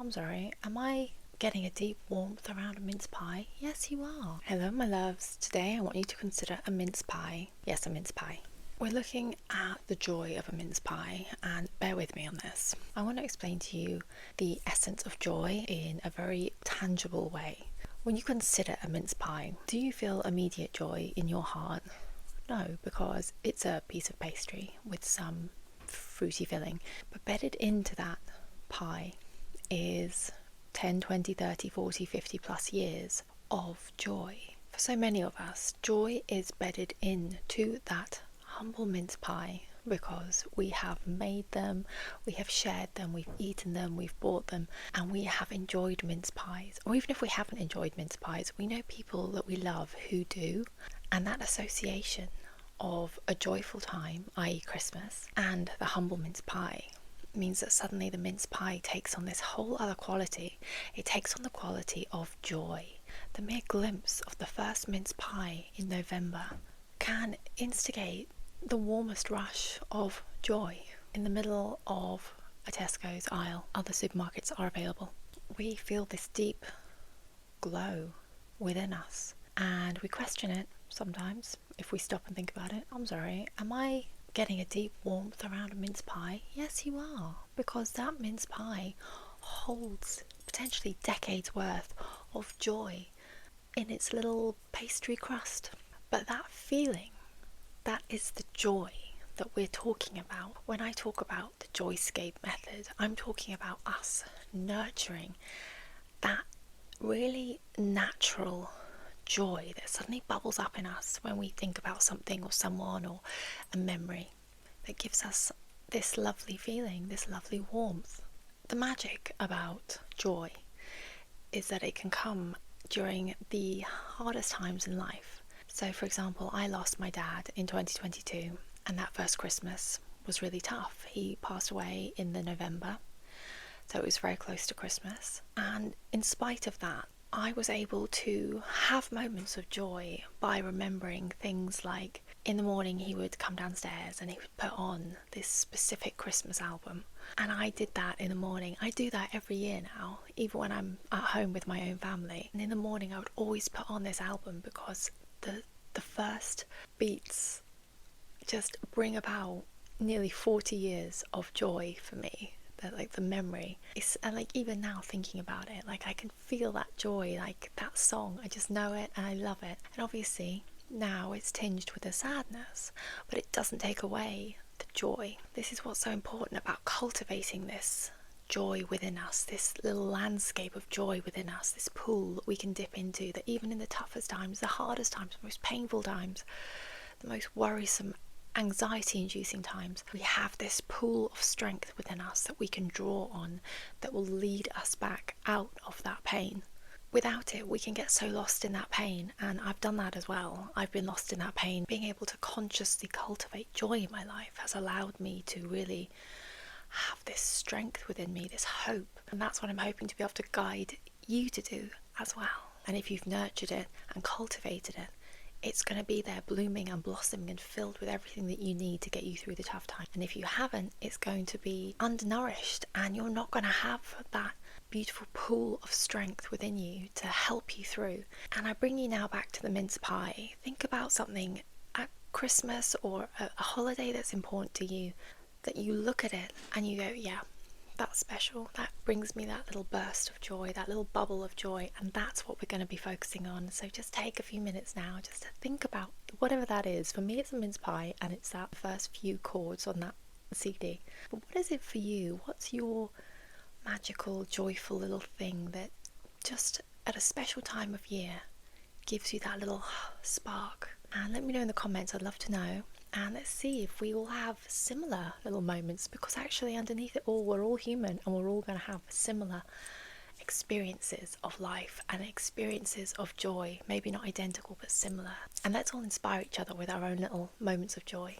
I'm sorry, am I getting a deep warmth around a mince pie? Yes, you are. Hello, my loves. Today I want you to consider a mince pie. Yes, a mince pie. We're looking at the joy of a mince pie, and bear with me on this. I want to explain to you the essence of joy in a very tangible way. When you consider a mince pie, do you feel immediate joy in your heart? No, because it's a piece of pastry with some fruity filling, but bedded into that pie is 10, 20, 30, 40, 50 plus years of joy. For so many of us, joy is bedded into that humble mince pie because we have made them, we have shared them, we've eaten them, we've bought them, and we have enjoyed mince pies. Or even if we haven't enjoyed mince pies, we know people that we love who do, and that association of a joyful time, i.e. Christmas, and the humble mince pie means that suddenly the mince pie takes on this whole other quality. It takes on the quality of joy. The mere glimpse of the first mince pie in November can instigate the warmest rush of joy. In the middle of a Tesco's aisle, other supermarkets are available. We feel this deep glow within us, and we question it sometimes if we stop and think about it. I'm sorry, am I getting a deep warmth around a mince pie? Yes, you are, because that mince pie holds potentially decades worth of joy in its little pastry crust. But that feeling, that is the joy that we're talking about. When I talk about the joyscape method, I'm talking about us nurturing that really natural joy that suddenly bubbles up in us when we think about something or someone or a memory that gives us this lovely feeling, this lovely warmth. The magic about joy is that it can come during the hardest times in life. So for example, I lost my dad in 2022, and that first Christmas was really tough. He passed away in the November, so it was very close to Christmas, and in spite of that, I was able to have moments of joy by remembering things like in the morning he would come downstairs and he would put on this specific Christmas album, and I did that in the morning. I do that every year now, even when I'm at home with my own family, and in the morning I would always put on this album because the first beats just bring about nearly 40 years of joy for me. That, like, the memory is, and like even now thinking about it, like I can feel that joy, like that song, I just know it and I love it. And obviously now it's tinged with a sadness, but it doesn't take away the joy. This is what's so important about cultivating this joy within us, this little landscape of joy within us, this pool that we can dip into, that even in the toughest times, the hardest times, the most painful times, the most worrisome, anxiety-inducing times, we have this pool of strength within us that we can draw on, that will lead us back out of that pain. Without it, we can get so lost in that pain, and I've done that as well. I've been lost in that pain. Being able to consciously cultivate joy in my life has allowed me to really have this strength within me, this hope, and that's what I'm hoping to be able to guide you to do as well. And if you've nurtured it and cultivated it, it's going to be there blooming and blossoming and filled with everything that you need to get you through the tough time. And if you haven't, it's going to be undernourished, and you're not going to have that beautiful pool of strength within you to help you through. And I bring you now back to the mince pie. Think about something at Christmas or a holiday that's important to you, that you look at it and you go, yeah, that's special. That brings me that little burst of joy, that little bubble of joy, and that's what we're going to be focusing on. So just take a few minutes now just to think about whatever that is. For me, it's a mince pie, and it's that first few chords on that CD. But what is it for you? What's your magical, joyful little thing that just at a special time of year gives you that little spark? And let me know in the comments. I'd love to know. And let's see if we all have similar little moments, because actually underneath it all, we're all human, and we're all going to have similar experiences of life and experiences of joy, maybe not identical but similar. And let's all inspire each other with our own little moments of joy.